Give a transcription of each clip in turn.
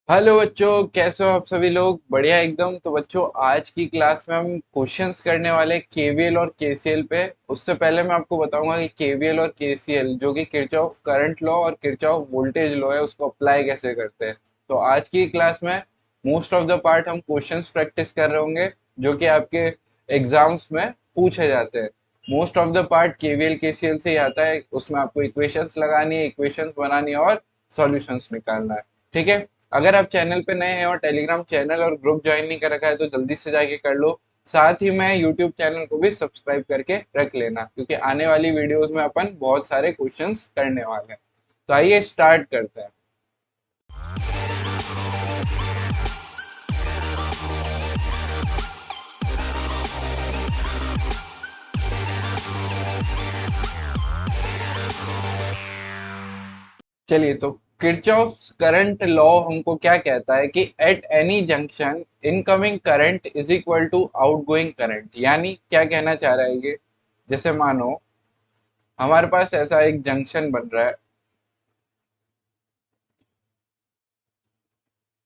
Hello बच्चों, कैसे हो आप सभी लोग? बढ़िया एकदम। तो बच्चों, आज की क्लास में हम क्वेश्चंस करने वाले केवीएल और केसीएल पे। उससे पहले मैं आपको बताऊंगा कि केवीएल और केसीएल जो कि किरचॉफ करंट लॉ और किरचॉफ वोल्टेज लॉ है, उसको अप्लाई कैसे करते हैं। तो आज की क्लास में मोस्ट ऑफ द पार्ट हम क्वेश्चंस प्रैक्टिस कर रहे होंगे जो कि आपके एग्जाम्स में पूछे जाते हैं। Most of the part KVL KCL से ही आता है। उसमें आपको इक्वेशंस लगानी है, इक्वेशंस बनानी है और सॉल्यूशंस निकालना है। ठीक है। अगर आप चैनल पे नए हैं और टेलीग्राम चैनल और ग्रुप ज्वाइन नहीं कर रखा है तो जल्दी से जाके कर लो। साथ ही मैं यूट्यूब चैनल को भी सब्सक्राइब करके रख लेना, क्योंकि आने वाली वीडियोस में अपन बहुत सारे क्वेश्चंस करने वाले हैं। तो आइए स्टार्ट करते हैं। चलिए, तो किरचॉफ्स करंट लॉ हमको क्या कहता है कि at any junction incoming current is equal to outgoing current. यानी क्या कहना चाह रहा है ये, जैसे मानो हमारे पास ऐसा एक जंक्शन बन रहा है।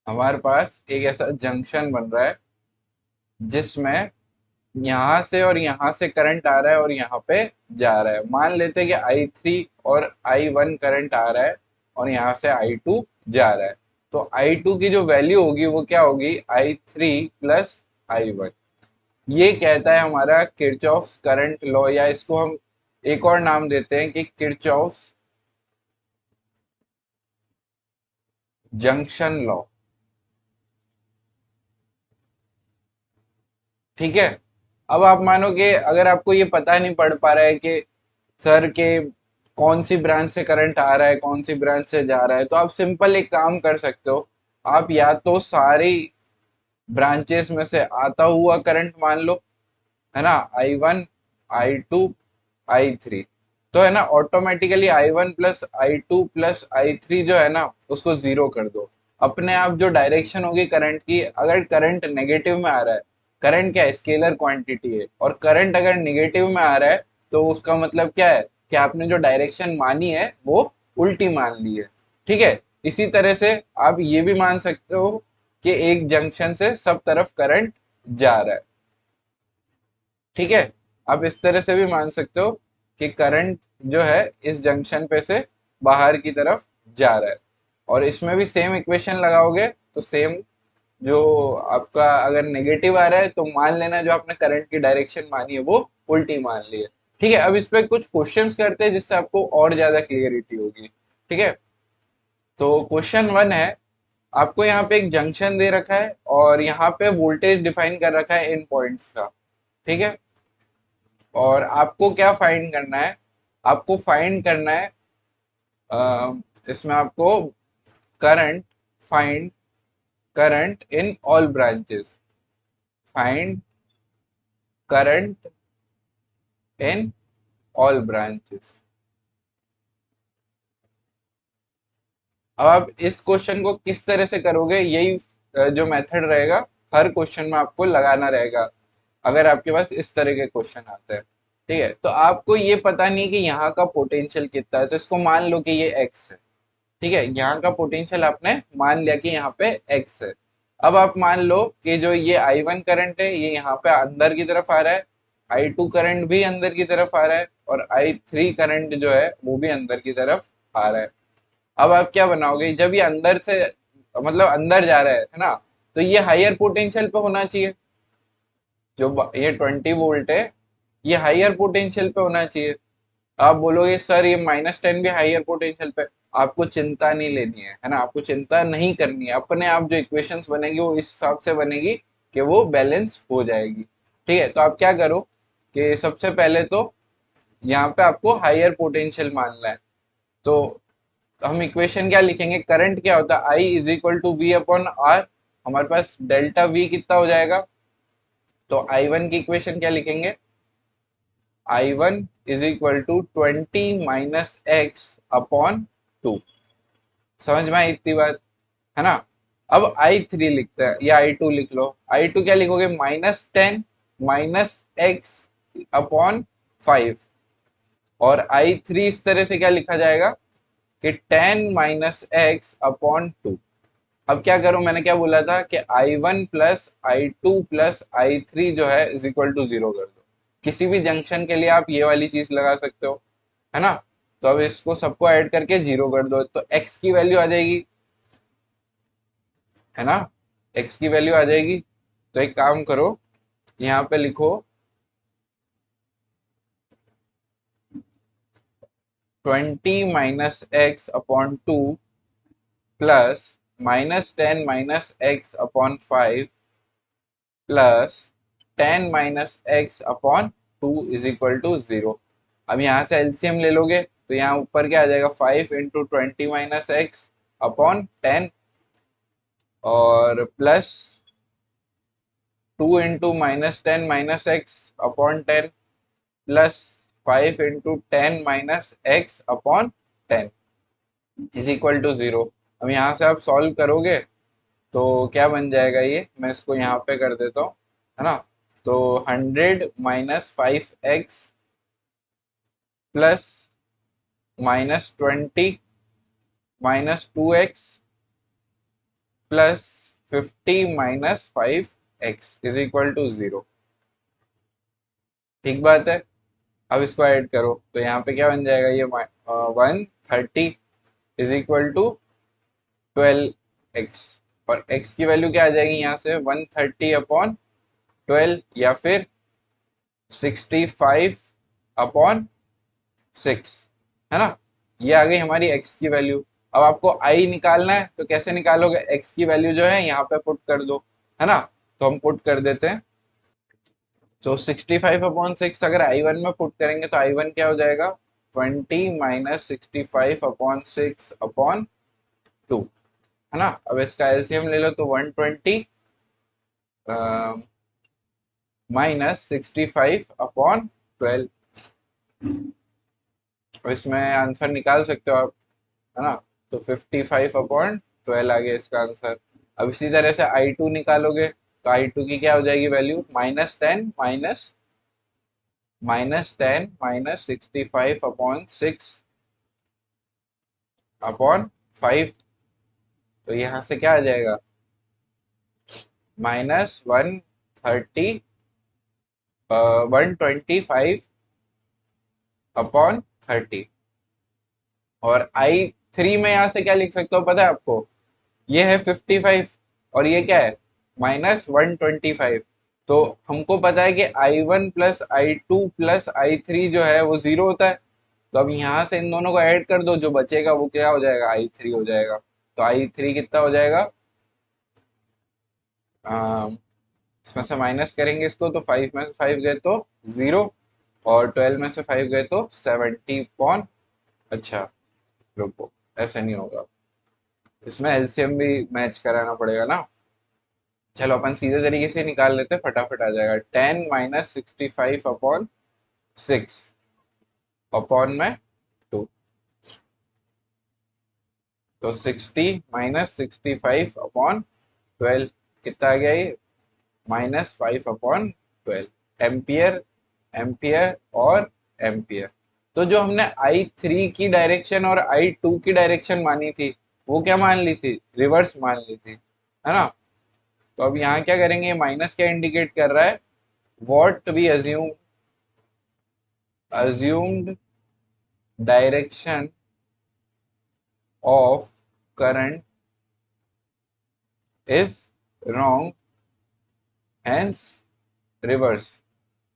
हमारे पास एक ऐसा जंक्शन बन रहा है जिसमें यहाँ से और यहाँ से करंट आ रहा है और यहाँ पे जा रहा है। मान लेते हैं कि I3 और I1 करंट आ रहा है और यहाँ से I2 जा रहा है। तो I2 की जो वैल्यू होगी वो क्या होगी? I3 plus I1। ये कहता है हमारा किरचॉफ्स करंट लॉ, या इसको हम एक और नाम देते हैं कि किरचॉफ्स जंक्शन लॉ। ठीक है। अब आप मानो कि अगर आपको ये पता नहीं पड़ पा रहा है कि सर के कौन सी ब्रांच से करंट आ रहा है, कौन सी ब्रांच से जा रहा है, तो आप सिंपल एक काम कर सकते हो। आप या तो सारी ब्रांचेस में से आता हुआ करंट मान लो, है ना, I1 I2 I3। तो है ना, automatically I1 plus I2 plus I3 जो है ना, उसको जीरो कर दो। अपने आप जो डायरेक्शन होगी करंट की, अगर करंट नेगेटिव में आ रहा है, करंट क्या है? स्केलर क्वांटिटी है। और करंट अगर नेगेटिव में आ रहा है तो उसका मतलब क्या है कि आपने जो डायरेक्शन मानी है वो उल्टी मान ली है। ठीक है। इसी तरह से आप ये भी मान सकते हो कि एक जंक्शन से सब तरफ करंट जा रहा है। ठीक है। आप इस तरह से भी मान सकते हो कि करंट जो है इस जंक्शन पे से बाहर की तरफ जा रहा है। और इसमें भी सेम इक्वेशन लगाओगे तो सेम, जो आपका अगर नेगेटिव आ रहा है तो मान लेना जो आपने करंट की डायरेक्शन मानी है वो उल्टी मान ली है। ठीक है। अब इस पे कुछ क्वेश्चंस करते हैं जिससे आपको और ज्यादा क्लियरिटी होगी। ठीक है। तो क्वेश्चन वन है, आपको यहाँ पे एक जंक्शन दे रखा है और यहाँ पे वोल्टेज डिफाइन कर रखा है इन पॉइंट्स का। ठीक है। और आपको क्या फाइंड करना है? आपको फाइंड करना है, इसमें आपको current, find current in all branches, find current in all branches. अब आप इस क्वेश्चन को किस तरह से करोगे, यही जो मेथड रहेगा हर क्वेश्चन में आपको लगाना रहेगा अगर आपके पास इस तरह के क्वेश्चन आते हैं। ठीक है। तो आपको ये पता नहीं कि यहाँ का पोटेंशियल कितना है, तो इसको मान लो कि ये एक्स है। ठीक है। यहाँ का पोटेंशियल आपने मान लिया कि यहाँ पे एक्स है। अब आप मान लो कि जो ये I1 करंट है ये यहाँ पे अंदर की तरफ आ रहा है, I2 करंट भी अंदर की तरफ आ रहा है और I3 करंट जो है वो भी अंदर की तरफ आ रहा है। अब आप क्या बनाओगे? जब ये अंदर से, मतलब अंदर जा रहा है ना, तो ये हायर पोटेंशियल पे होना चाहिए। जो ये 20 वोल्ट है ये हायर पोटेंशियल पे होना चाहिए। आप बोलोगे सर ये -10 भी हायर पोटेंशियल पे। आपको चिंता नहीं लेनी है ना, आपको चिंता नहीं करनी है। अपने आप जो इक्वेशंस बनेगी वो इस हिसाब से बनेगी कि वो बैलेंस हो जाएगी। ठीक है। तो आप क्या करो कि सबसे पहले तो यहाँ पे आपको हायर पोटेंशियल मानना है। तो हम इक्वेशन क्या लिखेंगे? करंट क्या होता है? I is equal to V upon R. हमारे पास डेल्टा वी कितना हो जाएगा? तो I1 की इक्वेशन क्या लिखेंगे? I1 is equal to 20 - x/2। समझ में आई इतनी बात, है ना? अब I3 लिखते हैं या I2 लिख लो। I2 क्या लिखोगे? -10 -x/5। और I3 इस तरह से क्या लिखा जाएगा कि 10 - x/2। अब क्या करूं, मैंने क्या बोला था कि I1 plus I2 plus I3 जो है इज इक्वल टू 0 कर दो। किसी भी जंक्शन के लिए आप ये वाली चीज लगा सकते हो, है ना। तो अब इसको सबको ऐड करके 0 कर दो तो x की वैल्यू आ जाएगी, है ना। x की वैल्यू आ जाएगी। तो एक काम करो, यहाँ पे लिखो 20 - x/2 plus -10 - x/5 plus 10 - x/2 is equal to 0। अब यहाँ से एलसीएम ले लोगे तो यहाँ ऊपर क्या आ जाएगा, 5 × 20 - x/10 और plus 2 × -10 - x/10 plus 5 × 10 - x/10 is equal to 0। अब यहाँ से आप सॉल्व करोगे तो क्या बन जाएगा, ये मैं इसको यहाँ पे कर देता हूँ, है ना। तो 100 - 5x plus -20 - 2x plus 50 - 5x is equal to 0। ठीक बात है। अब इसको ऐड करो तो यहाँ पे क्या बन जाएगा, ये 130 इज इक्वल टू 12x। और x की वैल्यू क्या आ जाएगी यहाँ से, 130/12 या फिर 65/6, है ना। ये आ गई हमारी x की वैल्यू। अब आपको i निकालना है तो कैसे निकालोगे, x की वैल्यू जो है यहाँ पे पुट कर दो, है ना। तो हम पुट कर देते हैं। तो 65/6 अगर I1 में पुट करेंगे तो I1 क्या हो जाएगा, 20 - 65/6/2, है ना। अब इसका एलसीएम ले लो तो 120 -65/12, इसमें आंसर निकाल सकते हो आप, है ना। तो 55/12 आ गया इसका आंसर। अब इसी तरह से I2 निकालोगे तो I2 की क्या हो जाएगी वैल्यू, -10 - 65/6/5। तो यहाँ से क्या आ जाएगा, -130/30। और I3 में यहाँ से क्या लिख सकते हो पता है आपको, ये है 55 और ये क्या है, -125। तो हमको पता है कि I1 plus I2 plus I3 जो है वो 0 होता है। तो अब यहाँ से इन दोनों को ऐड कर दो, जो बचेगा वो क्या हो जाएगा, I3 हो जाएगा। तो I3 कितना हो जाएगा, इसमें से माइनस करेंगे इसको तो 5 में से 5 गए तो 0 और 12 में से 5 गए तो 70 पॉन। अच्छा रुको, ऐसे नहीं होगा, इसमें एलसीएम भी मैच कराना पड़ेगा ना। चलो अपन सीधे तरीके से निकाल लेते हैं, फटाफट आ जाएगा। 10 - 65/6 अपॉन में 2। तो 60 - 65/12 कितना आ गया ये, -5/12 एम्पियर। एम्पियर और एम्पियर। तो जो हमने I3 की डायरेक्शन और I2 की डायरेक्शन मानी थी वो क्या मान ली थी, रिवर्स मान ली थी, है ना। तो अब यहाँ क्या करेंगे, माइनस क्या इंडिकेट कर रहा है, what we assumed direction of current is wrong, hence reverse.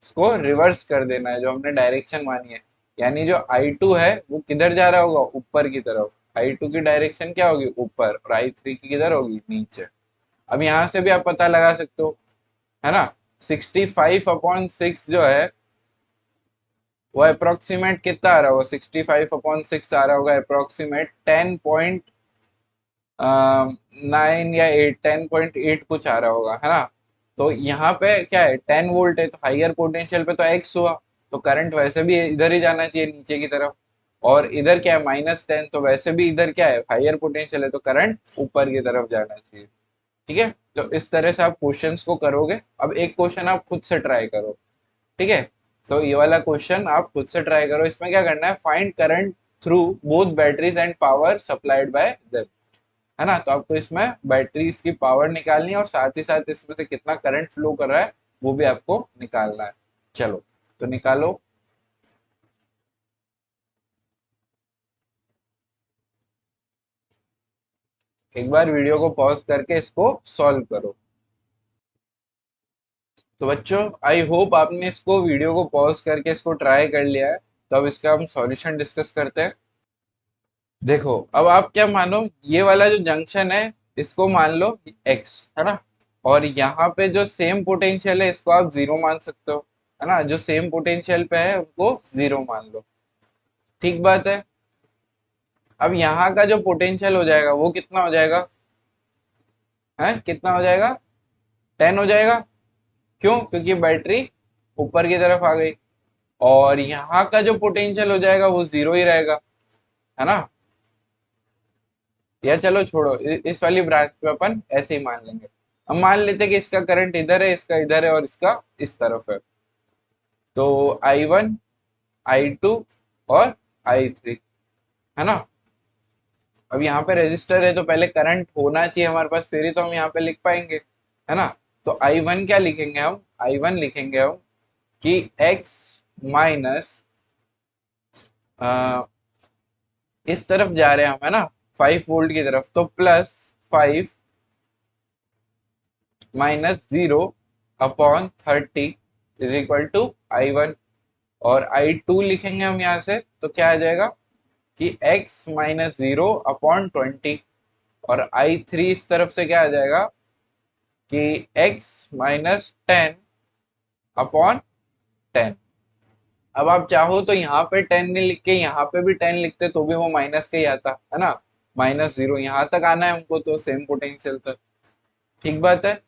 इसको रिवर्स कर देना है जो हमने डायरेक्शन मानी है। यानी जो I2 है वो किधर जा रहा होगा, ऊपर की तरफ। I2 की डायरेक्शन क्या होगी, ऊपर, और I3 की किधर होगी, नीचे। अब यहाँ से भी आप पता लगा सकते हो, है ना। 65/6 जो है वो अप्रोक्सीमेट कितना आ रहा होगा, 65/6 आ रहा होगा अप्रोक्सीमेट 10.9 या 8, 10.8 कुछ आ रहा होगा, है ना। तो यहाँ पे क्या है, 10 वोल्ट है तो हाइयर पोटेंशियल पे तो एक्स हुआ, तो करंट वैसे भी इधर ही जाना चाहिए, नीचे की तरफ। और इधर क्या है, -10, तो वैसे भी इधर क्या है, हाइयर पोटेंशियल है तो करंट ऊपर की तरफ जाना चाहिए। ठीक है। तो इस तरह से आप क्वेश्चंस को करोगे। अब एक क्वेश्चन आप खुद से ट्राई करो, ठीक है। तो ये वाला क्वेश्चन आप खुद से ट्राई करो। इसमें क्या करना है, find current through both batteries and power supplied bye them. है ना। तो आपको इसमें बैटरीज की पावर निकालनी है और साथ ही साथ इसमें से कितना करंट फ्लो कर रहा है वो भी आपको निकालना है। चलो तो निकालो। एक बार वीडियो को पॉज करके इसको सॉल्व करो। तो बच्चों आई होप आपने इसको वीडियो को पॉज करके इसको ट्राई कर लिया है। तो अब इसका हम सॉल्यूशन डिस्कस करते हैं। देखो अब आप क्या मानो, ये वाला जो जंक्शन है इसको मान लो x, है ना। और यहाँ पे जो सेम पोटेंशियल है इसको आप जीरो मान सकते हो, है ना। जो सेम पोटेंशियल पे है उनको जीरो मान लो। ठीक बात है। अब यहाँ का जो पोटेंशियल हो जाएगा वो कितना हो जाएगा, है कितना हो जाएगा, 10 हो जाएगा। क्यों, क्योंकि बैटरी ऊपर की तरफ आ गई। और यहाँ का जो पोटेंशियल हो जाएगा वो जीरो ही रहेगा, है ना। या चलो छोड़ो, इस वाली ब्रांच पे अपन ऐसे ही मान लेंगे। हम मान लेते हैं कि इसका करंट इधर है, इसका इधर है और इसका इस तरफ है। तो I1, I2 और I3, है ना। अब यहाँ पे रेजिस्टर है तो पहले करंट होना चाहिए हमारे पास, फिर ही तो हम यहाँ पे लिख पाएंगे, है ना। तो I1 क्या लिखेंगे हम, I1 लिखेंगे हम कि X माइनस, इस तरफ जा रहे हैं हम, है ना, 5 वोल्ट की तरफ, तो +5 -0 upon 30 is equal to I1। और I2 लिखेंगे हम यहाँ से तो क्या आ जाएगा कि x -0 अपॉन 20। और I3 इस तरफ से क्या आ जाएगा कि x -10 अपॉन 10। अब आप चाहो तो यहाँ पे 10 नहीं लिख के यहाँ पे भी 10 लिखते तो भी वो माइनस का ही आता, है ना। -0 यहाँ तक आना है हमको तो सेम पोटेंशियल तक। ठीक बात है।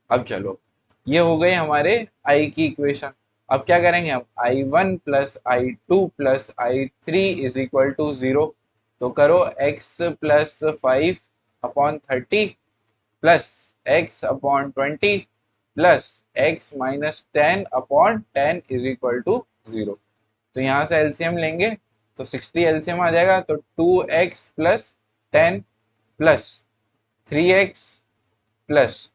अब चलो, ये हो गई हमारे आई की इक्वेशन। अब क्या करेंगे हम, I1 plus I2 plus I3 is equal to 0। तो करो x plus 5/30 plus x/20 plus x -10/10 is equal to 0। तो यहाँ से एलसीएम लेंगे तो 60 एलसीएम आ जाएगा। तो 2x plus 10 plus 3x plus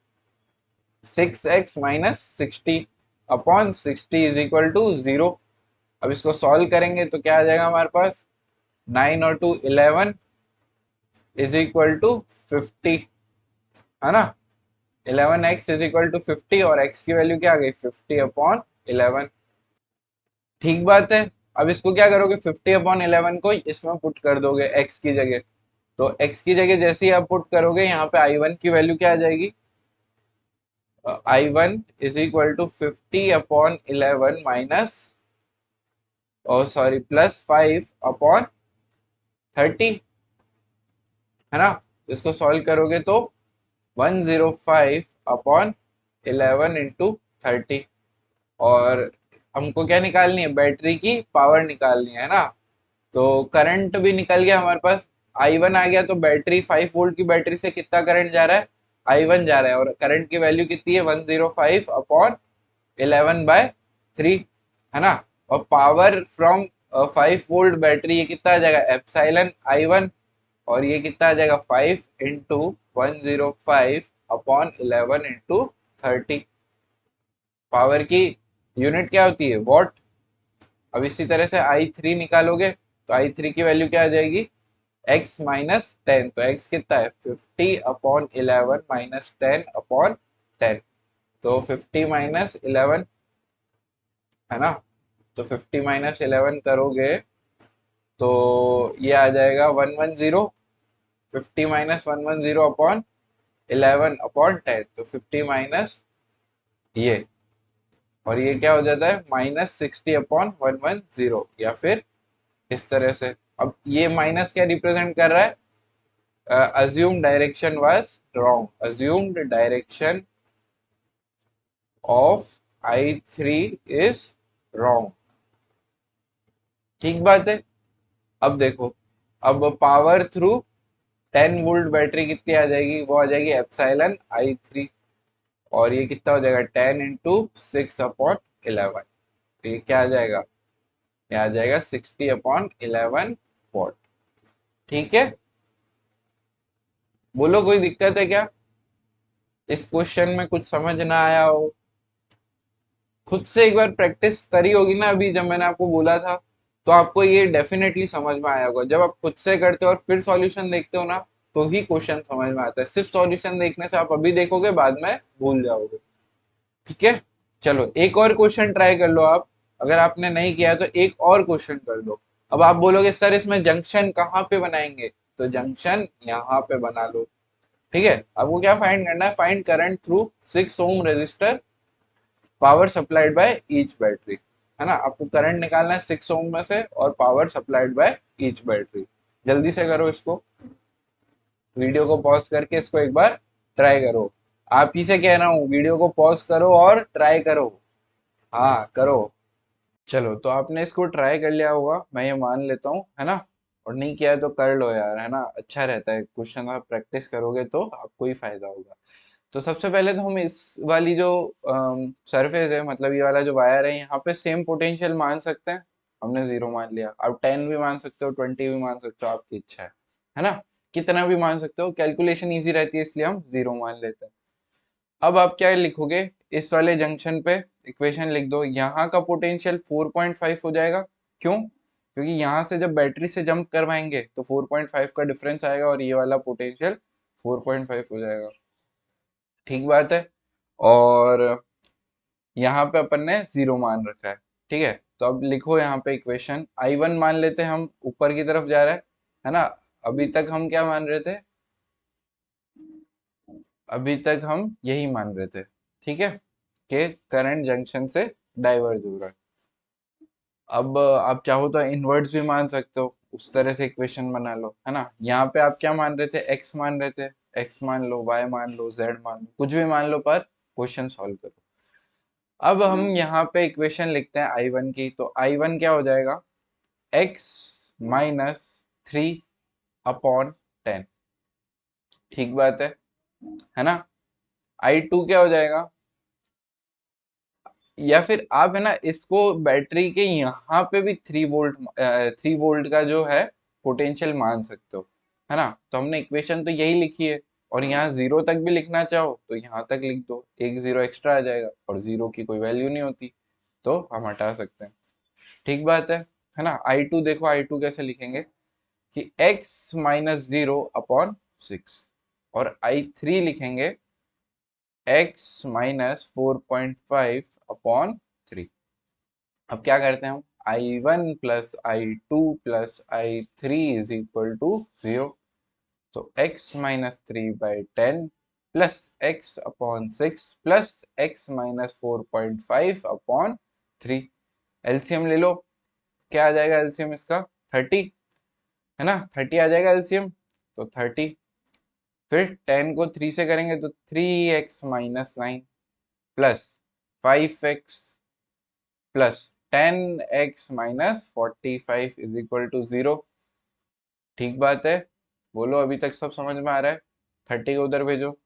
6x minus 60 upon 60 is equal to 0। अब इसको सॉल्व करेंगे तो क्या आ जाएगा हमारे पास, 9 और 2 11 इज इक्वल टू 50, है ना। 11x इज इक्वल टू 50 और x की वैल्यू क्या आ गई, 50/11। ठीक बात है। अब इसको क्या करोगे, 50/11 को इसमें पुट कर दोगे x की जगह। तो x की जगह जैसे ही आप पुट करोगे यहाँ पे I1 की वैल्यू क्या आ जाएगी, I1 is equal to 50/11 minus, और सॉरी प्लस 5/30, है ना। इसको सॉल्व करोगे तो 105/11 इंटू 30। और हमको क्या निकालनी है, बैटरी की पावर निकालनी है ना। तो करंट भी निकल गया हमारे पास, I1 आ गया। तो बैटरी 5 वोल्ट की बैटरी से कितना करंट जा रहा है, I1 जा रहा है। और करंट की वैल्यू कितनी है, 105/11/3, है ना। और पावर फ्रॉम 5 वोल्ट बैटरी, ये कितना आ जाएगा, एप्सिलॉन I1। और ये कितना आ जाएगा, 5 इंटू 105/11 इंटू 30। पावर की यूनिट क्या होती है, वॉट। अब इसी तरह से I3 निकालोगे तो I3 की वैल्यू क्या आ जाएगी, x -10। तो x कितना है, 50/11 -10/10। तो 50 - 11, है ना। तो 50 - 11 करोगे तो ये आ जाएगा 110। 50 - 110/11/10। तो 50 माइनस ये, और ये क्या हो जाता है, -60/110, या फिर इस तरह से। अब ये माइनस क्या रिप्रेजेंट कर रहा है, assumed direction was wrong. Assumed direction of I3 is wrong. ठीक बात है। अब देखो, अब पावर थ्रू 10 वोल्ट बैटरी कितनी आ जाएगी, वो आ जाएगी एप्सिलॉन I3। और ये कितना हो जाएगा, 10 इंटू 6/11। तो ये क्या आ जाएगा, ये आ जाएगा 60/11 वॉट। ठीक है। बोलो कोई दिक्कत है क्या? इस क्वेश्चन में कुछ समझ ना आया हो? खुद से एक बार प्रैक्टिस करी होगी ना अभी जब मैंने आपको बोला था, तो आपको ये डेफिनेटली समझ में आया होगा। जब आप खुद से करते हो और फिर सॉल्यूशन देखते हो ना, तो ही क्वेश्चन समझ में आता है। सिर्फ सॉल्यूशन देखने से आप अभी देखोगे, बाद में भूल जाओगे। ठीक है, चलो एक और क्वेश्चन ट्राई कर लो आप। अगर आपने नहीं किया है तो एक और क्वेश्चन कर लो। अब आप बोलोगे सर इसमें जंक्शन कहाँ पे बनाएंगे, तो जंक्शन यहाँ पे बना लो। ठीक है, आपको क्या फाइंड करना है? Find current through 6 ohm resistor, power supplied by each battery. है ना, आपको करंट निकालना है 6 ओम में से और power supplied by each battery. जल्दी से करो इसको, वीडियो को पॉज करके इसको एक बार ट्राई करो। आप ही से कह रहा हूँ, वीडियो को पॉज करो और ट्राई करो। हाँ करो। चलो, तो आपने इसको ट्राई कर लिया होगा, मैं ये मान लेता हूँ, है ना। और नहीं किया है तो कर लो यार, है ना, अच्छा रहता है। क्वेश्चन आप प्रैक्टिस करोगे तो आपको ही फायदा होगा। तो सबसे पहले तो हम इस वाली जो सरफेस है, मतलब ये वाला जो वायर है, यहाँ पे सेम पोटेंशियल मान सकते हैं। हमने 0 मान लिया। अब 10 भी मान सकते हो, 20 भी मान सकते हो, आपकी इच्छा है ना। कितना भी मान सकते हो, कैलकुलेशन इजी रहती है इसलिए हम 0 मान लेते हैं। अब आप क्या लिखोगे? इस वाले जंक्शन पे इक्वेशन लिख दो। यहाँ का पोटेंशियल 4.5 हो जाएगा। क्यों? क्योंकि यहाँ से जब बैटरी से जंप करवाएंगे तो 4.5 का डिफरेंस आएगा और ये वाला पोटेंशियल 4.5 हो जाएगा। ठीक बात है। और यहाँ पे अपन ने 0 मान रखा है। ठीक है, तो अब लिखो यहाँ पे इक्वेशन। I1 मान लेते हैं हम, ऊपर की तरफ जा रहा है ना। अभी तक हम क्या मान रहे थे? अभी तक हम यही मान रहे थे, ठीक है, कि करंट जंक्शन से डाइवर्ज हो रहा है। अब आप चाहो तो इनवर्ट्स भी मान सकते हो, उस तरह से इक्वेशन बना लो, है ना। यहाँ पे आप क्या मान रहे थे? एक्स मान रहे थे। एक्स मान लो, वाई मान लो, जेड मान लो, कुछ भी मान लो, पर क्वेश्चन सॉल्व करो। अब हम यहाँ पे इक्वेशन लिखते हैं I1 की, तो I1 क्या हो जाएगा? x -3 upon 10। ठीक बात है ना। I2 क्या हो जाएगा? या फिर आप, है ना, इसको बैटरी के यहाँ पे भी 3 वोल्ट का जो है पोटेंशियल मान सकते हो, है ना। तो हमने इक्वेशन तो यही लिखी है, और यहाँ 0 तक भी लिखना चाहो तो यहाँ तक लिख दो, एक 0 एक्स्ट्रा आ जाएगा, और 0 की कोई वैल्यू नहीं होती, तो हम हटा सकते हैं। ठीक बात है ना। I2 देखो, I2 कैसे लिखेंगे कि x -0/6, और I3 लिखेंगे x -4.5/3। अब क्या करते हैं हम? I1 plus I2 plus I3 is equal to 0। तो x -3/10 plus x/6 plus x -4.5/3। LCM ले लो। क्या आ जाएगा एलसीएम इसका? 30, है ना। 30 आ जाएगा एलसीएम, तो 30। फिर 10 को 3 से करेंगे तो 3x -9 plus 5x plus 10x -45 is equal to 0। ठीक बात है। बोलो अभी तक सब समझ में आ रहा है? 30 को उधर भेजो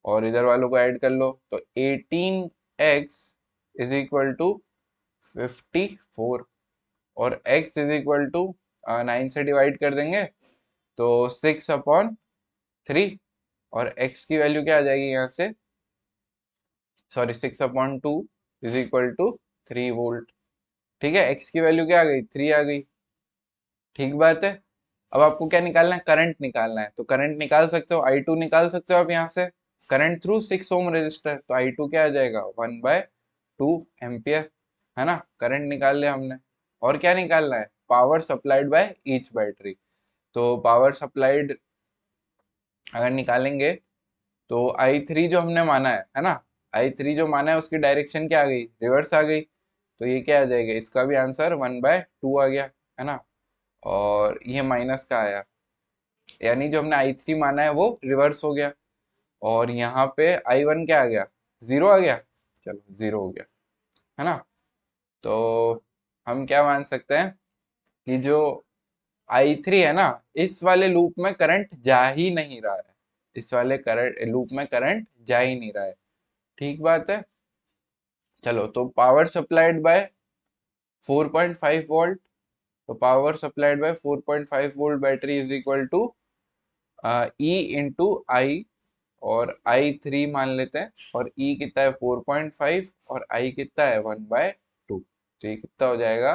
और इधर वालों को ऐड कर लो, तो 18x इज इक्वल टू 54, और x इज इक्वल टू 9 से डिवाइड कर देंगे तो 6/3, और x की वैल्यू क्या आ जाएगी यहाँ से? Sorry, 6/2 is equal to 3 volt. ठीक है, x की वैल्यू क्या आ गई? 3 आ गई। ठीक बात है। अब आपको क्या निकालना है? करंट निकालना है। तो करंट निकाल सकते हो, I2 निकाल सकते हो आप यहाँ से। करंट थ्रू 6 ओम रेजिस्टर, तो I2 क्या आ जाएगा? 1/2 एम्पियर, है ना। करंट निकाल लिया हमने। और क्या निकालना है? Power supplied by each battery. तो पावर सप्लाइड अगर निकालेंगे तो I3 जो हमने माना है ना, I3 जो माना है उसकी डायरेक्शन क्या आ गई? रिवर्स आ गई। तो ये क्या आ जाएगा? इसका भी आंसर 1/2 आ गया, है ना। और ये माइनस का आया, यानी जो हमने I3 माना है वो रिवर्स हो गया। और यहाँ पे I1 क्या आ गया? 0 आ गया। चलो 0 हो गया, है ना। तो हम क्या मान सकते हैं कि जो I3 है ना, इस वाले लूप में करंट जा ही नहीं रहा है। इस वाले करंट लूप में करंट जा ही नहीं रहा है। ठीक बात है। चलो, तो पावर सप्लाइड बाय 4.5 वोल्ट, तो power supplied by 4.5 volt battery is equal to E into I, और आई 3 मान लेते हैं, और ई कितना है 4.5, और आई कितना है 1/2, तो ये कितना हो जाएगा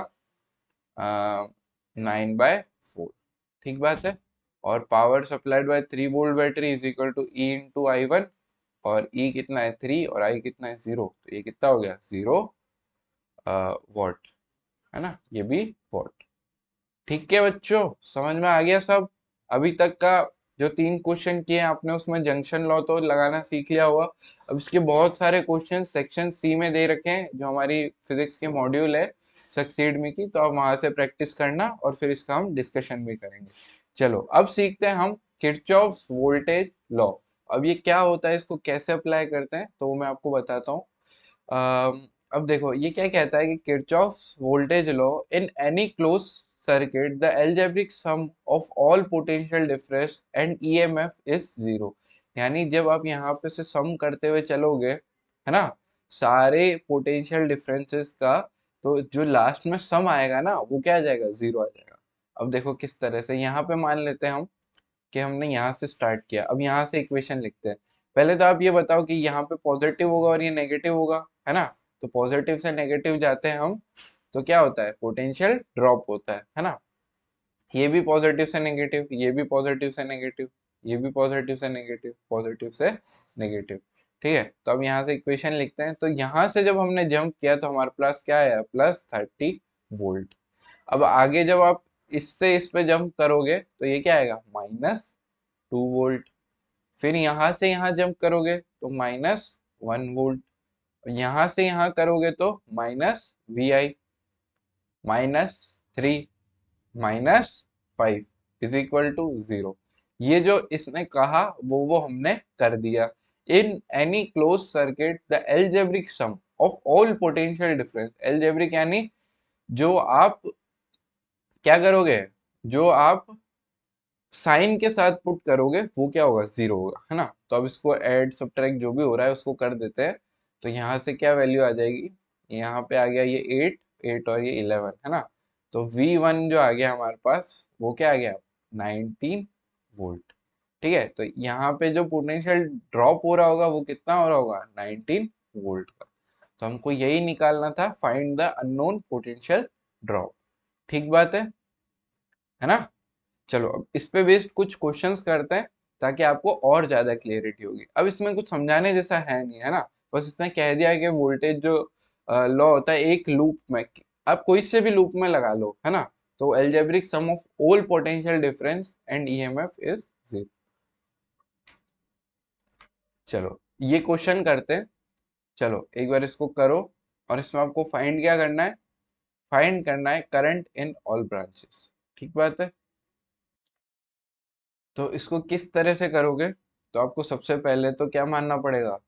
9/4। ठीक बात है। और power supplied by 3 volt battery is equal to E into I one, और ई कितना है 3 और आई कितना है 0, तो ये कितना हो गया 0 वॉट, है ना, ये भी वॉट। ठीक है बच्चों, समझ में आ गया सब? अभी तक का जो 3 क्वेश्चन किए आपने उसमें जंक्शन लॉ तो लगाना सीख लिया होगा। अब इसके बहुत सारे क्वेश्चन सेक्शन सी में दे रखे हैं, जो हमारी फिजिक्स के मॉड्यूल है सक्सीड में की, तो आप वहां से प्रैक्टिस करना और फिर इसका हम डिस्कशन भी करेंगे। चलो अब सीखते हैं हम किरचॉफ्स वोल्टेज लॉ। अब ये क्या होता है, इसको कैसे अप्लाई करते हैं, तो वो मैं आपको बताता हूँ। अब देखो ये क्या कहता है कि Kirchhoff's voltage law, in any close circuit the algebraic sum of all potential difference and EMF is zero. यानी जब आप यहाँ पे से सम करते हुए चलोगे, है ना, सारे पोटेंशियल डिफरेंसेस का, तो जो लास्ट में सम आएगा ना वो क्या आ जाएगा, जीरो आ जाएगा। अब देखो किस तरह से, यहाँ पे मान लेते हैं हम कि हमने यहाँ से स्टार्ट किया, अब यहाँ से इक्वेशन लिखते हैं। पहले तो आप ये बताओ कि यहाँ पे पॉजिटिव होगा और ये नेगेटिव होगा, है ना, तो पॉजिटिव से नेगेटिव जाते हैं हम, तो क्या होता है, पोटेंशियल ड्रॉप होता है ना। ये भी पॉजिटिव से नेगेटिव, ये भी पॉजिटिव से नेगेटिव, ये भी पॉजिटिव से नेगेटिव, पॉजिटिव से नेगेटिव। ठीक है, तो अब यहाँ से इक्वेशन लिखते हैं, तो यहाँ से जब हमने जंप किया तो हमारे पास क्या आया, +30 वोल्ट। अब आगे जब आप इससे इस पे जंप करोगे तो ये क्या आएगा, -2 वोल्ट। फिर यहाँ से यहाँ जंप करोगे तो -1 वोल्ट, यहाँ से यहाँ करोगे तो -VI, -3, -5 इज इक्वल टू 0। ये जो इसने कहा वो हमने कर दिया। In any close circuit the algebraic sum of all potential difference, algebraic यानी जो आप क्या करोगे, जो आप साइन के साथ पुट करोगे वो क्या होगा, जीरो होगा, है ना। तो अब इसको ऐड सब्ट्रैक्ट जो भी हो रहा है उसको कर देते हैं। तो यहाँ से क्या वैल्यू आ जाएगी, यहाँ पे आ गया ये 8 और ये 11, है ना। तो V1 जो आ गया हमारे पास वो क्या आ गया, 19 वोल्ट। ठीक है, तो यहाँ पे जो पोटेंशियल ड्रॉप हो रहा होगा वो कितना हो रहा होगा, 19 वोल्ट का। तो हमको यही निकालना था, find the unknown potential drop. ठीक बात है ना। चलो अब इस पे बेस्ड कुछ क्वेश्चंस करते हैं, ताकि आपको और ज्यादा क्लियरिटी होगी। अब इसमें कुछ समझाने जैसा है नहीं, है ना, बस इसने कह दिया कि वोल्टेज जो लॉ होता है एक लूप में, आप कोई से भी लूप में लगा लो, है ना, तो algebraic sum of all potential difference and EMF is 0। चलो ये क्वेश्चन करते हैं। चलो एक बार इसको करो, और इसमें आपको फाइंड क्या करना है, फाइंड करना है करंट इन ऑल ब्रांचेस। ठीक बात है। तो इसको किस तरह से करोगे, तो आपको सबसे पहले तो क्या मानना पड़ेगा,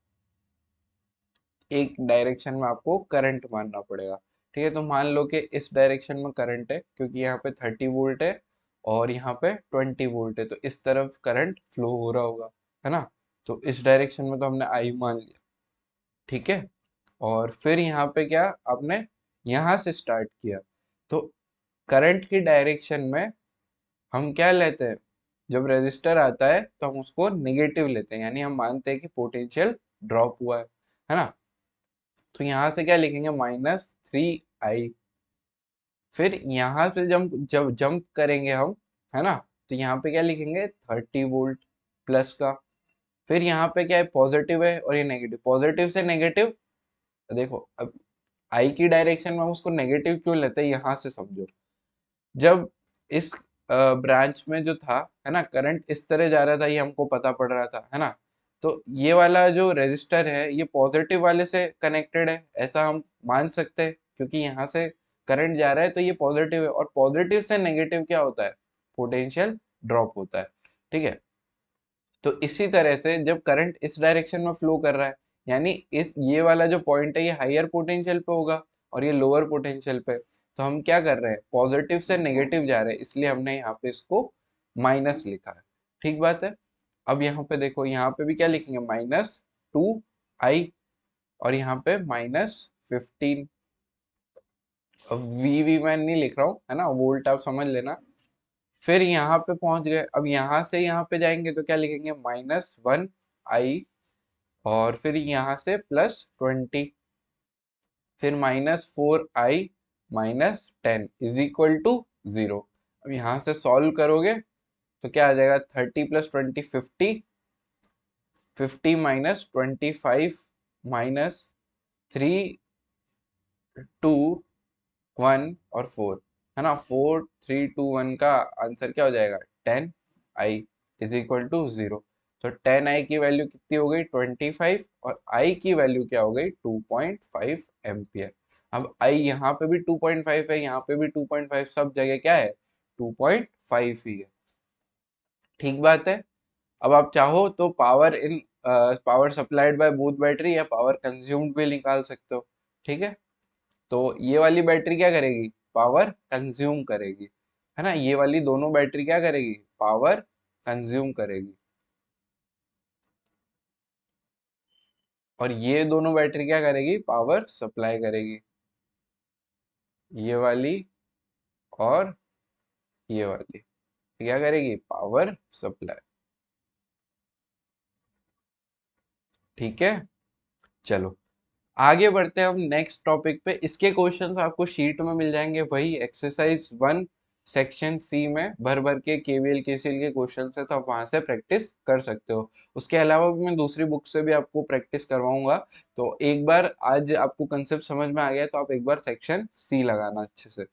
एक डायरेक्शन में आपको करंट मानना पड़ेगा। ठीक है, तो मान लो कि इस डायरेक्शन में करंट है, क्योंकि यहाँ पे 30 वोल्ट है और यहाँ पे 20 वोल्ट है, तो इस तरफ करंट फ्लो हो रहा होगा, है ना। तो इस डायरेक्शन में तो हमने आई मान लिया। ठीक है, और फिर यहाँ पे क्या, आपने यहाँ से स्टार्ट किया, तो करंट की डायरेक्शन में हम क्या लेते हैं, जब रेजिस्टर आता है तो हम उसको निगेटिव लेते हैं, यानी हम मानते हैं कि पोटेंशियल ड्रॉप हुआ है ना। तो यहाँ से क्या लिखेंगे, -3I। फिर यहाँ से जब जंप करेंगे हम, है ना, तो यहाँ पे क्या लिखेंगे, 30 वोल्ट प्लस का। फिर यहाँ पे क्या है, पॉजिटिव है और ये नेगेटिव, पॉजिटिव से नेगेटिव। देखो अब आई की डायरेक्शन में हम उसको नेगेटिव क्यों लेते हैं, यहाँ से समझो। जब इस ब्रांच में जो था, है ना, करंट इस तरह जा रहा था, ये हमको पता पड़ रहा था, है ना। तो ये वाला जो रेजिस्टर है ये पॉजिटिव वाले से कनेक्टेड है, ऐसा हम मान सकते हैं, क्योंकि यहाँ से करंट जा रहा है तो ये पॉजिटिव है, और पॉजिटिव से नेगेटिव क्या होता है, पोटेंशियल ड्रॉप होता है। ठीक है, तो इसी तरह से जब करंट इस डायरेक्शन में फ्लो कर रहा है, यानी इस ये वाला जो पॉइंट है ये हायर पोटेंशियल पे होगा और ये लोअर पोटेंशियल पे, तो हम क्या कर रहे हैं, पॉजिटिव से नेगेटिव जा रहे हैं, इसलिए हमने यहाँ पे इसको माइनस लिखा है। ठीक बात है। अब यहाँ पे देखो, यहाँ पे भी क्या लिखेंगे, -2I, और यहाँ पे -15। अब वी मैं नहीं लिख रहा हूँ, है ना, वोल्ट आप समझ लेना। फिर यहाँ पे पहुंच गए, अब यहाँ से यहाँ पे जाएंगे तो क्या लिखेंगे, -1i, और फिर यहाँ से +20, फिर -4i -10 इज इक्वल टू 0। अब यहाँ से सॉल्व करोगे तो क्या आ जाएगा, 30 + 20 50, 50 -25 -3 2 1 और 4, है ना, 4 3 2 1 का आंसर क्या हो जाएगा, 10i इज इक्वल टू 0। तो 10i की वैल्यू कितनी हो गई, 25, और i की वैल्यू क्या हो गई, 2.5 एम्पियर। अब i यहाँ पे भी 2.5 है, यहाँ पे भी 2.5, सब जगह क्या है, 2.5 ही है। ठीक बात है। अब आप चाहो तो power supplied by both battery या पावर कंज्यूम्ड भी निकाल सकते हो। ठीक है, तो ये वाली बैटरी क्या करेगी, पावर कंज्यूम करेगी, है ना, ये वाली दोनों बैटरी क्या करेगी, पावर कंज्यूम करेगी, और ये दोनों बैटरी क्या करेगी, पावर सप्लाई करेगी, ये वाली और ये वाली क्या करेगी, पावर सप्लाई। ठीक है, चलो आगे बढ़ते हैं हम नेक्स्ट टॉपिक पे। इसके क्वेश्चंस आपको शीट में मिल जाएंगे, वही एक्सरसाइज 1 सेक्शन सी में भर भर के केवीएल केसीएल के क्वेश्चन है, तो आप वहां से प्रैक्टिस कर सकते हो। उसके अलावा भी मैं दूसरी बुक से भी आपको प्रैक्टिस करवाऊंगा। तो एक बार आज आपको कंसेप्ट समझ में आ गया तो आप एक बार सेक्शन सी लगाना अच्छे से।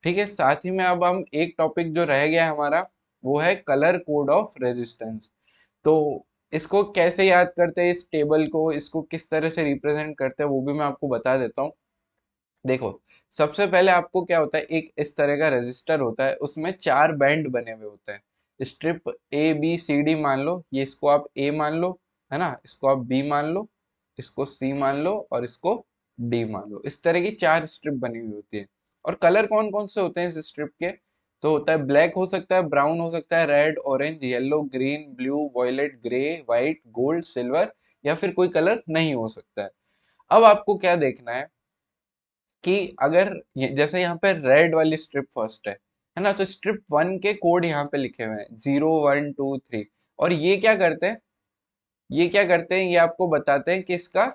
ठीक है, साथ ही में अब हम एक टॉपिक जो रह गया है हमारा, वो है कलर कोड ऑफ रेजिस्टेंस। तो इसको कैसे याद करते हैं, इस टेबल को, इसको किस तरह से रिप्रेजेंट करते हैं, वो भी मैं आपको बता देता हूँ। देखो, सबसे पहले आपको क्या होता है, एक इस तरह का रजिस्टर होता है, उसमें 4 बैंड बने हुए होते हैं। Strip A B C D मान लो, ये इसको आप ए मान लो, है ना, इसको आप बी मान लो, इसको सी मान लो, और इसको डी मान लो। इस तरह की 4 स्ट्रिप बनी हुई होती है। और कलर कौन कौन से होते हैं इस स्ट्रिप के, तो होता है ब्लैक हो सकता है, ब्राउन हो सकता है, red orange yellow green blue violet grey white gold silver, या फिर कोई कलर नहीं हो सकता है। अब आपको क्या देखना है कि अगर जैसे यहाँ पे रेड वाली स्ट्रिप फर्स्ट है ना, तो स्ट्रिप 1 के कोड यहाँ पे लिखे हुए हैं 0 1 2 3, और ये क्या करते हैं, ये आपको बताते हैं कि इसका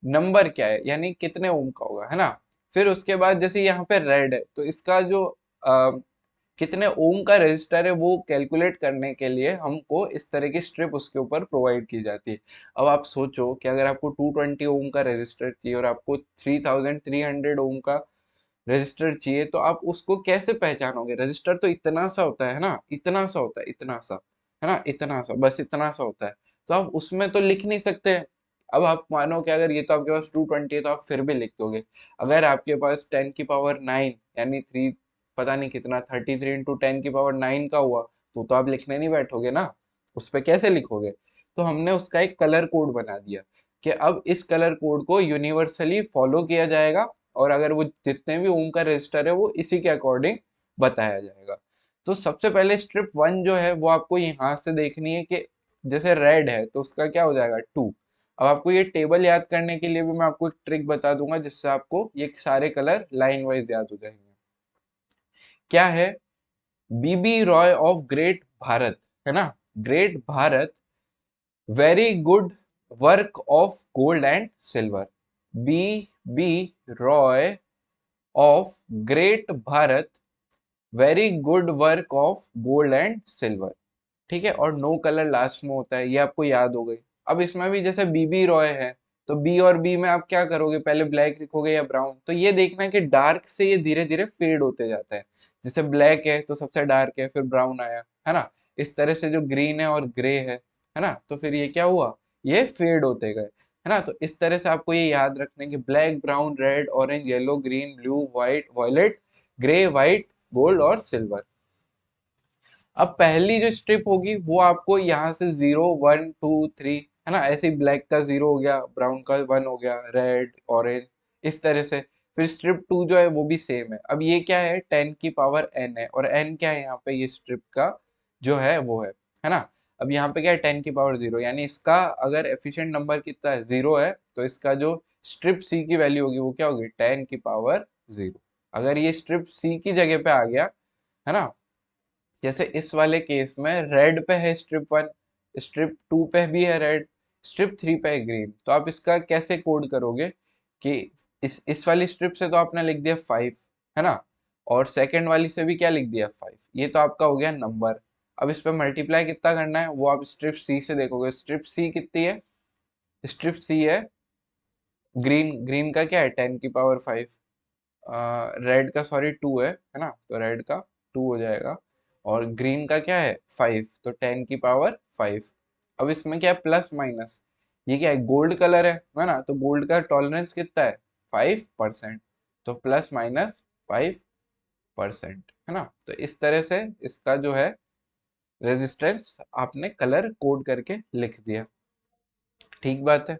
नंबर क्या है, यानी कितने ओम का होगा, है ना। फिर उसके बाद जैसे यहाँ पे रेड है, तो इसका जो कितने ओम का रजिस्टर है वो कैलकुलेट करने के लिए हमको इस तरह की स्ट्रिप उसके ऊपर प्रोवाइड की जाती है। अब आप सोचो कि अगर आपको 220 ओम का रजिस्टर चाहिए और आपको 3300 ओम का रजिस्टर चाहिए, तो आप उसको कैसे पहचानोगे, रजिस्टर तो इतना सा होता है ना, इतना सा होता है, इतना सा, है ना, इतना सा, बस इतना सा होता है। तो आप उसमें तो लिख नहीं सकते। अब आप मानो कि अगर ये तो आपके पास 220 है तो आप फिर भी लिख दोगे। अगर आपके पास 10 की पावर 9 यानी 3, पता नहीं कितना, 33 × 10 की पावर 9 का हुआ, तो आप लिखने नहीं बैठोगे ना, उस पे कैसे लिखोगे। तो हमने उसका एक कलर कोड बना दिया कि अब इस कलर कोड को यूनिवर्सली फॉलो किया जाएगा, और अगर वो जितने भी ओम का रजिस्टर है वो इसी के अकॉर्डिंग बताया जाएगा। तो सबसे पहले स्ट्रिप 1 जो है वो आपको यहाँ से देखनी है कि जैसे रेड है तो उसका क्या हो जाएगा, 2। अब आपको ये टेबल याद करने के लिए भी मैं आपको एक ट्रिक बता दूंगा, जिससे आपको ये सारे कलर लाइन वाइज याद हो जाएंगे। क्या है, B B Roy of great Bharat, है ना, great Bharat, very good work of gold and silver. B B Roy of great Bharat, very good work of gold and silver. ठीक है, और नो कलर लास्ट में होता है, ये आपको याद हो गई। अब इसमें भी जैसे बीबी रॉय है, तो बी और बी में आप क्या करोगे, पहले ब्लैक लिखोगे या ब्राउन, तो ये देखना है कि डार्क से ये धीरे धीरे फेड होते जाता है। जैसे ब्लैक है तो सबसे डार्क है, फिर ब्राउन आया, है ना। इस तरह से जो ग्रीन है और ग्रे है ना, तो फिर ये क्या हुआ, ये फेड होते गए, है ना। तो इस तरह से आपको ये याद रखना है कि black brown red orange yellow green blue white violet grey white gold और सिल्वर। अब पहली जो स्ट्रिप होगी वो आपको यहाँ से 0 1 2 3, है ना, ऐसे ही ब्लैक का 0 हो गया, ब्राउन का 1 हो गया, रेड ऑरेंज, इस तरह से। फिर स्ट्रिप 2 जो है वो भी सेम है। अब ये क्या है, 10 की पावर n है, और n क्या है यहाँ पे, ये स्ट्रिप का जो है वो है ना। अब यहाँ पे क्या है, 10 की पावर 0, यानी इसका अगर एफिशिएंट नंबर कितना है, 0 है, तो इसका जो स्ट्रिप सी की वैल्यू होगी वो क्या होगी, 10 की पावर 0। अगर ये स्ट्रिप सी की जगह पे आ गया, है ना, जैसे इस वाले केस में रेड पे है स्ट्रिप 1, स्ट्रिप 2 पे भी है रेड, स्ट्रिप 3 पे है ग्रीन। तो आप इसका कैसे कोड करोगे कि इस वाली स्ट्रिप से तो आपने लिख दिया 5, है ना, और सेकंड वाली से भी क्या लिख दिया 5, ये तो आपका हो गया नंबर। अब इस पे मल्टीप्लाई कितना करना है वो आप स्ट्रिप सी से देखोगे। स्ट्रिप सी कितनी है, स्ट्रिप सी है ग्रीन, ग्रीन का क्या है 10 की पावर 5, रेड का सॉरी 2 है ना, तो रेड का 2 हो जाएगा, और ग्रीन का क्या है 5, तो 10 की पावर 5। अब इसमें क्या है प्लस माइनस, ये क्या है गोल्ड कलर है ना, तो गोल्ड का टॉलरेंस कितना है 5%, तो प्लस माइनस 5%, है ना। तो इस तरह से इसका जो है रेजिस्टेंस आपने कलर कोड करके लिख दिया। ठीक बात है।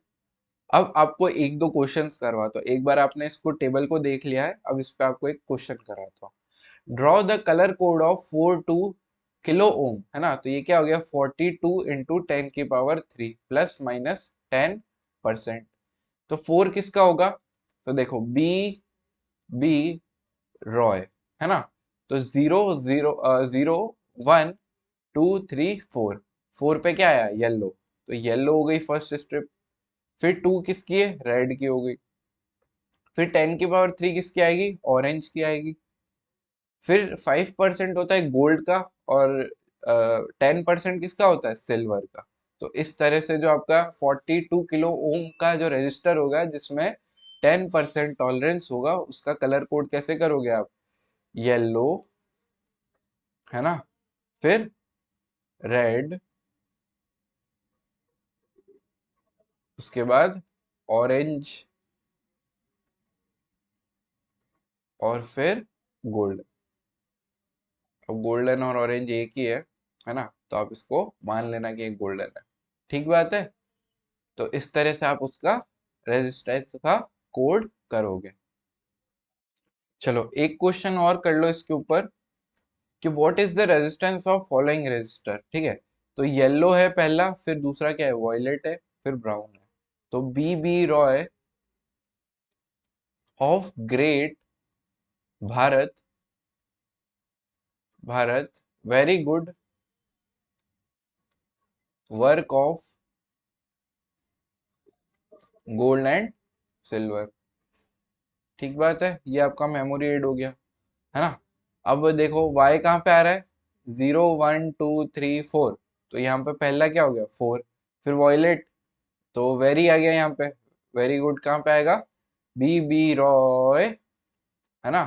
अब आपको एक दो क्वेश्चंस करवाता हूँ, एक बार आपने इसको टेबल को देख लिया है, अब इस पे आपको एक क्वेश्चन कराता हूँ। Draw the colour code of 42 kilo ohm, है ना, तो ये क्या हो गया 42 इंटू 10 की पावर 3 प्लस माइनस 10%। तो 4 किसका होगा, तो देखो बी बी रॉय, है ना, तो 0 0 0 1 2 3 4, 4 पे क्या आया येलो, तो येलो हो गई फर्स्ट स्ट्रिप। फिर 2 किसकी है रेड की हो गई। फिर 10 की पावर 3 किसकी आएगी ऑरेंज की आएगी। फिर 5% होता है गोल्ड का, और 10% किसका होता है सिल्वर का। तो इस तरह से जो आपका 42 किलो ओम का जो रजिस्टर होगा जिसमें 10% टॉलरेंस होगा, उसका कलर कोड कैसे करोगे आप, येलो, है ना, फिर रेड, उसके बाद ऑरेंज, और फिर गोल्ड। अब गोल्डन और ऑरेंज एक ही है ना, तो आप इसको मान लेना कि ये गोल्डन है। ठीक बात है। तो इस तरह से आप उसका रेजिस्टेंस का कोड करोगे। चलो एक क्वेश्चन और कर लो इसके ऊपर कि what is the resistance of following resistor. ठीक है, तो येलो है पहला, फिर दूसरा क्या है वॉयलेट है, फिर ब्राउन है। तो B B Roy of great Bharat, Bharat very good work of gold and silver. ठीक बात है, ये आपका मेमोरी एड हो गया, है ना। अब देखो y कहाँ पे आ रहा है 0 1 2 3 4, तो यहाँ पे पहला क्या हो गया 4। फिर वॉयलेट, तो वेरी आ गया यहाँ पे, वेरी गुड कहाँ पे आएगा बी बी रॉय, है ना,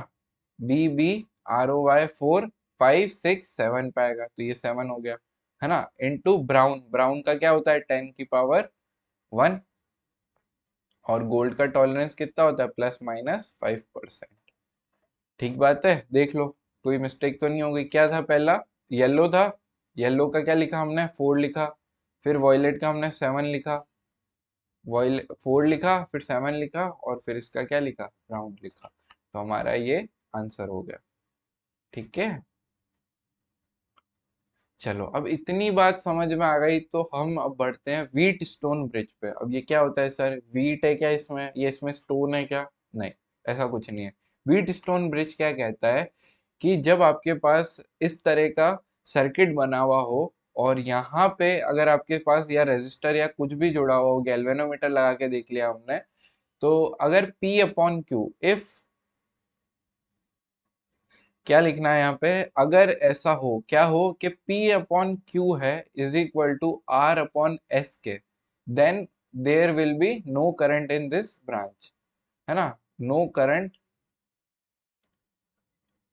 बी बी ROY 4 5 6 7 पे आएगा, तो ये 7 हो गया, है ना। इनटू ब्राउन, ब्राउन का क्या होता है 10 की पावर 1, और गोल्ड का टॉलरेंस कितना होता है +- 5%। ठीक बात है, देख लो कोई मिस्टेक तो नहीं हो गई। क्या था पहला येलो था, येलो का क्या लिखा हमने 4 लिखा, फिर वॉयलेट का हमने 7 लिखा, वॉयल 4 लिखा, फिर 7 लिखा, और फिर इसका क्या लिखा ब्राउन लिखा, तो हमारा ये आंसर हो गया। ठीक है। चलो अब इतनी बात समझ में आ गई, तो हम अब बढ़ते हैं व्हीट स्टोन ब्रिज पे। अब ये क्या होता है सर, व्हीट है क्या इसमें, ये इसमें स्टोन है क्या, नहीं, ऐसा कुछ नहीं है। व्हीट स्टोन ब्रिज क्या कहता है कि जब आपके पास इस तरह का सर्किट बना हुआ हो, और यहाँ पे अगर आपके पास या रेजिस्टर या कुछ भी जुड़ा हुआ हो, गैल्वेनोमीटर लगा के देख लिया हमने, तो अगर P अपॉन क्यू इफ, क्या लिखना है यहाँ पे, अगर ऐसा हो, क्या हो कि P अपॉन क्यू है is equal to R upon S के, then there will be no current in this branch, है ना, no current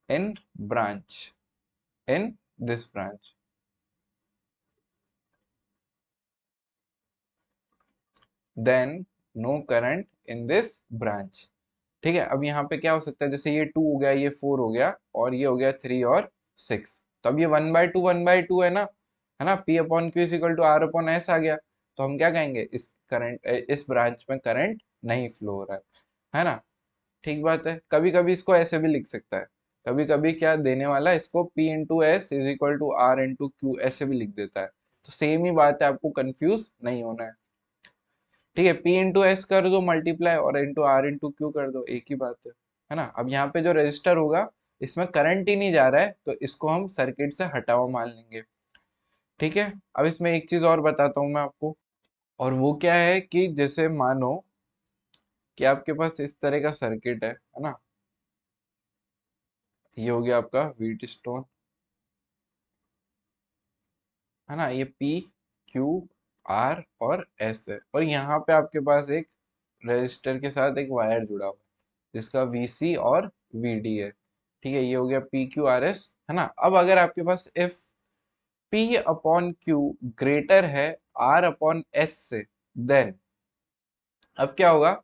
in branch, in this branch, then no current in this branch. ठीक है, अब यहाँ पे क्या हो सकता है, जैसे ये 2 हो गया, ये 4 हो गया, और ये हो गया 3 और 6, तो अब ये 1/2 है ना, P upon Q is equal to R upon S आ गया। तो हम क्या कहेंगे, इस करंट, इस ब्रांच में करंट नहीं फ्लो हो रहा है ना। ठीक बात है। कभी कभी इसको ऐसे भी लिख सकता है, कभी कभी क्या देने वाला इसको P into S is equal to R into Q ऐसे भी लिख देता है। तो सेम ही बात है, आपको कंफ्यूज नहीं होना है। ठीक है, P इंटू एस कर दो मल्टीप्लाई, और इंटू R इंटू क्यू कर दो, एक ही बात है ना। अब यहाँ पे जो रजिस्टर होगा इसमें करंट ही नहीं जा रहा है, तो इसको हम सर्किट से हटा हुआ मान लेंगे। ठीक है, अब इसमें एक चीज और बताता हूँ मैं आपको, और वो क्या है कि जैसे मानो कि आपके पास इस तरह का सर्किट है ना, ये हो गया आपका व्हीट स्टोन, है ना, ये पी क्यू आर और एस है, और यहाँ पे आपके पास एक रजिस्टर के साथ एक वायर जुड़ा हुआ है जिसका वीसी और वीडी है। ठीक है, ये हो गया पी क्यू आर एस, है ना। अब अगर आपके पास if P upon Q greater है आर अपॉन एस से, देन अब क्या होगा,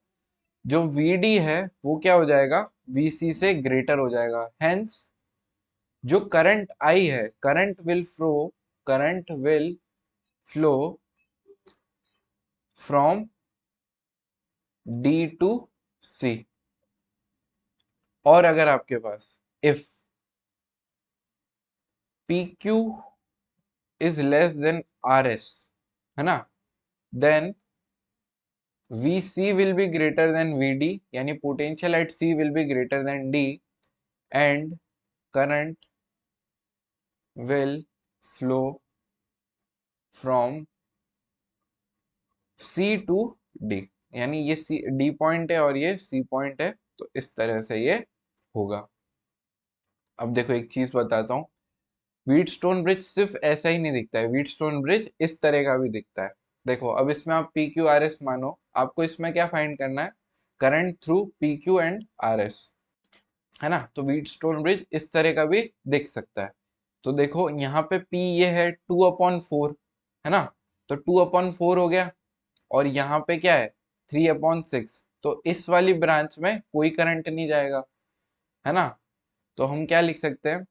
जो वीडी है वो क्या हो जाएगा, वीसी से ग्रेटर हो जाएगा। हेंस जो करंट आई है, current will flow from D to C. और अगर आपके पास if P Q is less than R S, है ना, then V C will be greater than V D, यानी potential at C will be greater than D, and current will flow from C to D, यानी ये C D point है और ये C point है, तो इस तरह से ये होगा। अब देखो एक चीज बताता हूँ, व्हीटस्टोन ब्रिज सिर्फ ऐसा ही नहीं दिखता है, व्हीटस्टोन ब्रिज इस तरह का भी दिखता है। देखो अब इसमें आप पी क्यू आर एस मानो, आपको इसमें क्या फाइंड करना है, current through P Q and are S, है ना। तो व्हीटस्टोन ब्रिज इस तरह का भी दिख सकता है। तो देखो यहाँ पे P ये है 2/4, है ना, तो 2/4 हो गया, और यहाँ पे क्या है 3/6, तो इस वाली ब्रांच में कोई करंट नहीं जाएगा, है ना। तो हम क्या लिख सकते हैं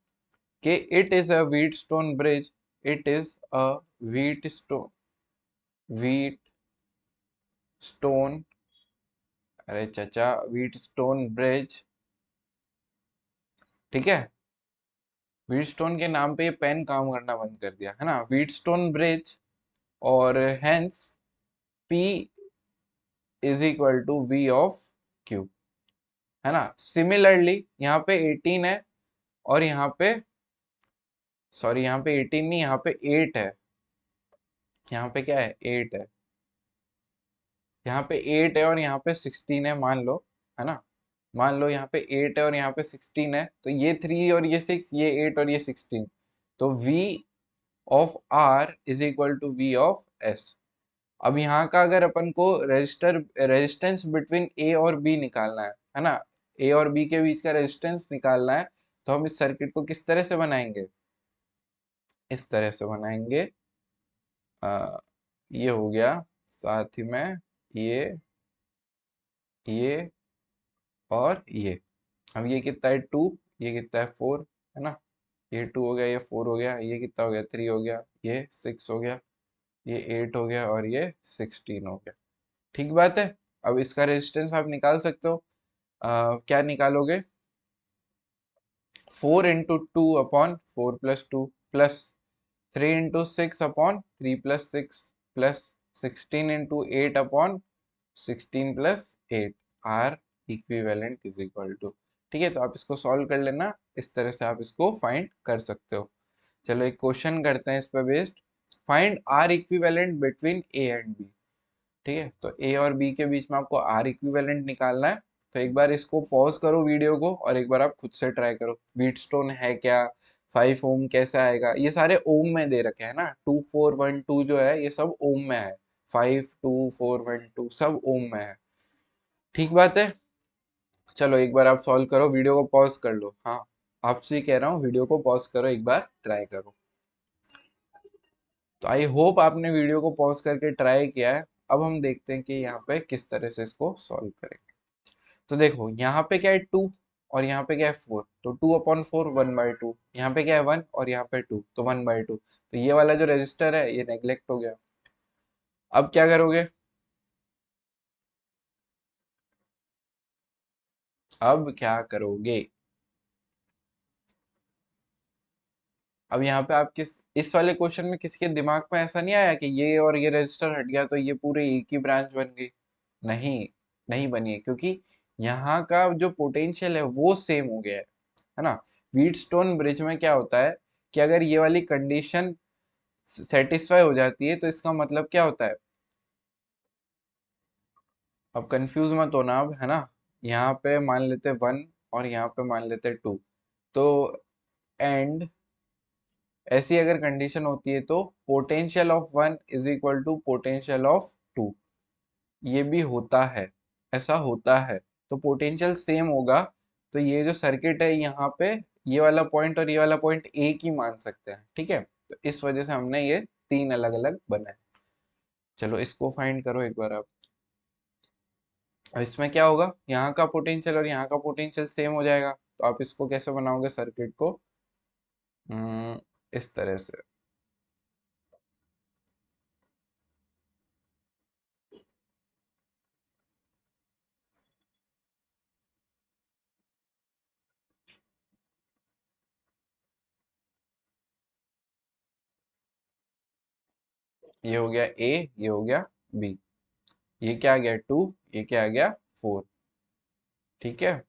कि it is a Wheatstone bridge, it is a wheat stone, अरे चाचा, व्हीटस्टोन ब्रिज। ठीक है, व्हीटस्टोन के नाम पे ये पेन काम करना बंद कर दिया, है ना, व्हीटस्टोन ब्रिज, और hence P is equal to V of Q, है ना। सिमिलरली यहाँ पे 18 है, और यहाँ पे सॉरी यहाँ पे 18 नहीं, यहाँ पे 8 है, यहाँ पे क्या है 8 है, यहाँ पे 8 है और यहाँ पे 16 है मान लो, है ना। मान लो यहाँ पे 8 है और यहाँ पे 16 है, तो ये 3 और ये 6, ये 8 और ये 16, तो V of R is equal to V of S। अब यहाँ का अगर अपन को रेजिस्टेंस बिटवीन ए और बी निकालना है ना, ए और बी के बीच का रेजिस्टेंस निकालना है, तो हम इस सर्किट को किस तरह से बनाएंगे, इस तरह से बनाएंगे, आ, ये हो गया, साथ ही में ये ये और ये, अब ये कितना है 2, ये कितना है 4, है ना, ये 2 हो गया, ये 4 हो गया, ये कितना हो गया 3 हो गया, ये 6 हो गया, ये 8 हो गया, और ये 16 हो गया। ठीक बात है। अब इसका रेजिस्टेंस आप निकाल सकते हो, क्या निकालोगे, 4 into 2/4 + 2 plus 3 into 6/3 + 6 plus 16 into 8/16 + 8 R equivalent is equal to. ठीक है, तो आप इसको सॉल्व कर लेना, इस तरह से आप इसको फाइंड कर सकते हो। चलो एक क्वेश्चन करते हैं इस पर based, find R equivalent between A and B. ठीक है, तो ए और बी के बीच में आपको आर इक्विवेलेंट निकालना है। तो एक बार इसको पॉज करो वीडियो को, और एक बार आप खुद से ट्राई करो, व्हीटस्टोन है क्या, 5 ओम कैसे आएगा, ये सारे ओम में दे रखे हैं ना, 2412 जो है ये सब ओम में है, 52412 सब ओम में है। ठीक बात है। चलो एक बार आप सॉल्व करो, वीडियो को पॉज कर लो, हाँ आपसे ही कह रहा हूँ, वीडियो को पॉज करो, एक बार ट्राई करो। तो आई होप आपने वीडियो को पॉज करके ट्राई किया है। अब हम देखते हैं कि यहाँ पे किस तरह से इसको सॉल्व करेंगे। तो देखो यहाँ पे क्या है 2, और यहाँ पे क्या है 4, तो 2/4 1/2, यहाँ पे क्या है 1 और यहाँ पे 2, तो 1/2, तो ये वाला जो रजिस्टर है ये नेग्लेक्ट हो गया। अब क्या करोगे, अब क्या करोगे, अब यहाँ पे आप किस इस वाले क्वेश्चन में किसी के दिमाग में ऐसा नहीं आया कि ये और ये रजिस्टर हट गया तो ये पूरे एक ही ब्रांच बन गई, नहीं, नहीं बनी है, क्योंकि यहाँ का जो पोटेंशियल है वो सेम हो गया है ना। व्हीटस्टोन ब्रिज में क्या होता है कि अगर ये वाली कंडीशन सेटिस्फाई हो जाती है तो इसका मतलब क्या होता है, अब कंफ्यूज मत होना अब, है ना। यहाँ पे मान लेते 1 और यहाँ पे मान लेते 2, तो एंड ऐसी अगर कंडीशन होती है तो potential of 1 is equal to potential of 2, ये भी होता है, ऐसा होता है। तो पोटेंशियल सेम होगा, तो ये जो सर्किट है यहाँ पे ये वाला पॉइंट और ये वाला पॉइंट एक ही मान सकते हैं, ठीक है। तो इस वजह से हमने ये तीन अलग अलग बनाए। चलो इसको फाइंड करो एक बार आप। अब इसमें क्या होगा, यहाँ का पोटेंशियल और यहाँ का पोटेंशियल सेम हो जाएगा, तो आप इसको कैसे बनाओगे सर्किट को, इस तरह से। ये हो गया ए, ये हो गया बी, ये क्या आ गया 2, ये क्या आ गया 4, ठीक है।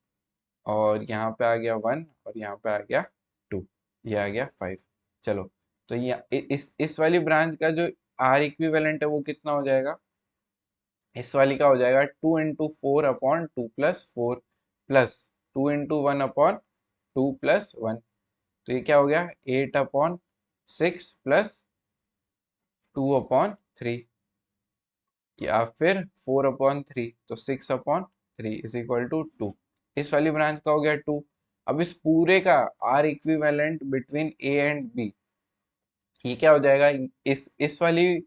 और यहाँ पे आ गया 1 और यहाँ पे आ गया 2, ये आ गया 5। चलो, तो ये इस वाली ब्रांच का जो आर इक्विवेलेंट है वो कितना हो जाएगा, इस वाली का हो जाएगा 2 into 4 upon 2 plus 4 plus 2 into 1 upon 2 plus 1, तो ये क्या हो गया 8 upon 6 प्लस 2 upon 3, या फिर 4 upon 3, तो 6 upon 3 इज इक्वल टू 2। इस वाली ब्रांच का हो गया 2। अब इस पूरे का R equivalent between A and B, ये क्या हो जाएगा, इस वाली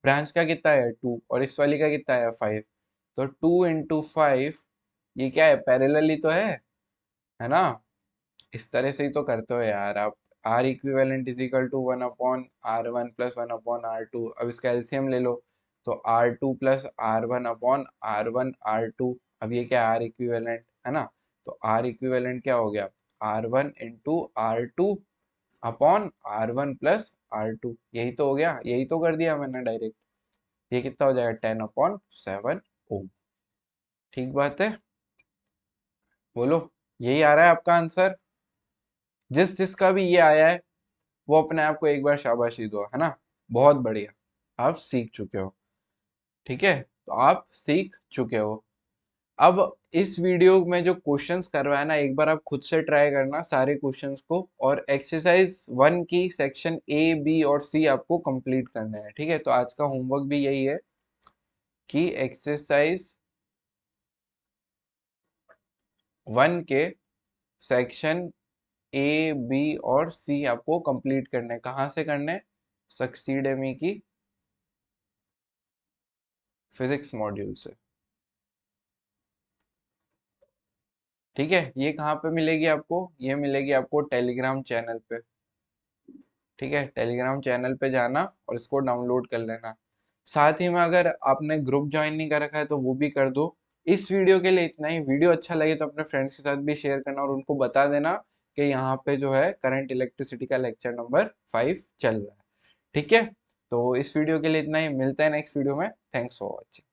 ब्रांच का कितना है 2 और इस वाली का कितना है 5, तो 2 into 5, ये क्या है पैरेलली तो है ना। इस तरह से ही तो करते हो यार आप। R equivalent is equal to 1/r1 + 1/r2, अब इसका एलसीएम ले लो, तो r2 + r1/r1 r2, अब ये क्या आर इक्विवेलेंट है ना, तो आर इक्विवेलेंट क्या हो गया r1 × r2 upon r1 + r2, यही तो हो गया, यही तो कर दिया मैंने डायरेक्ट। ये कितना हो जाएगा 10/7 ओम, ठीक बात है। बोलो, यही आ रहा है आपका आंसर। जिस जिसका भी ये आया है वो अपने आप को एक बार शाबाशी दो, है ना। बहुत बढ़िया, आप सीख चुके हो, ठीक है, तो आप सीख चुके हो। अब इस वीडियो में जो क्वेश्चंस करवाया ना, एक बार आप खुद से ट्राई करना सारे क्वेश्चंस को, और एक्सरसाइज 1 की सेक्शन ए बी और सी आपको कंप्लीट करना है, ठीक है। तो आज का होमवर्क भी यही है कि एक्सरसाइज 1 के सेक्शन ए बी और सी आपको कंप्लीट करने, कहाँ से करने, सक्सीड एमी की फिजिक्स मॉड्यूल से, ठीक है। ये कहाँ पे मिलेगी आपको, ये मिलेगी आपको टेलीग्राम चैनल पे, ठीक है। टेलीग्राम चैनल पे जाना और इसको डाउनलोड कर लेना। साथ ही में अगर आपने ग्रुप ज्वाइन नहीं कर रखा है तो वो भी कर दो। इस वीडियो के लिए इतना ही। वीडियो अच्छा लगे तो अपने फ्रेंड्स के साथ भी शेयर करना और उनको बता देना कि यहाँ पे जो है करंट इलेक्ट्रिसिटी का लेक्चर नंबर 5 चल रहा है, ठीक है। तो इस वीडियो के लिए इतना ही, मिलता है नेक्स्ट वीडियो में। Thanks for watching.